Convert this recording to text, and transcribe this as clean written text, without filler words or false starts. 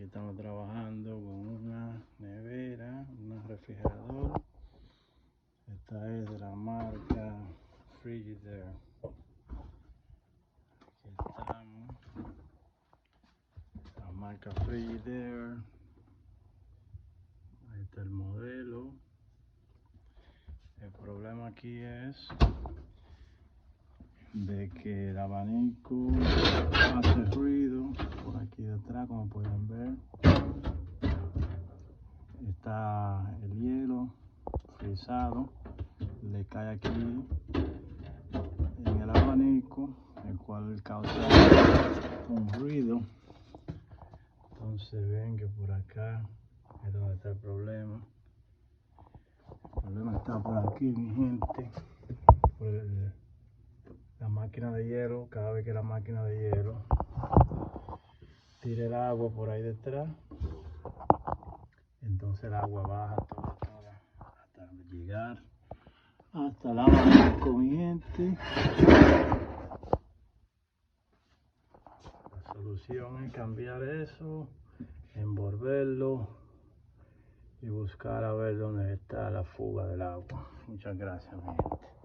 Aquí estamos trabajando con una nevera, un refrigerador. Esta es de la marca Frigidaire. Aquí estamos. La marca Frigidaire. Ahí está el modelo. El problema aquí es de que el abanico hace ruido. Por aquí detrás, como pueden ver, está el hielo frisado, le cae aquí en el abanico, el cual causa un ruido. Entonces ven que por acá es donde está el problema. El problema está por aquí, mi gente, por la máquina de hielo. Cada vez que la máquina de hielo tire el agua por ahí detrás, entonces el agua baja toda hasta llegar hasta el abanico, mi gente. La solución es cambiar eso, envolverlo y buscar a ver dónde está la fuga del agua. Muchas gracias, mi gente.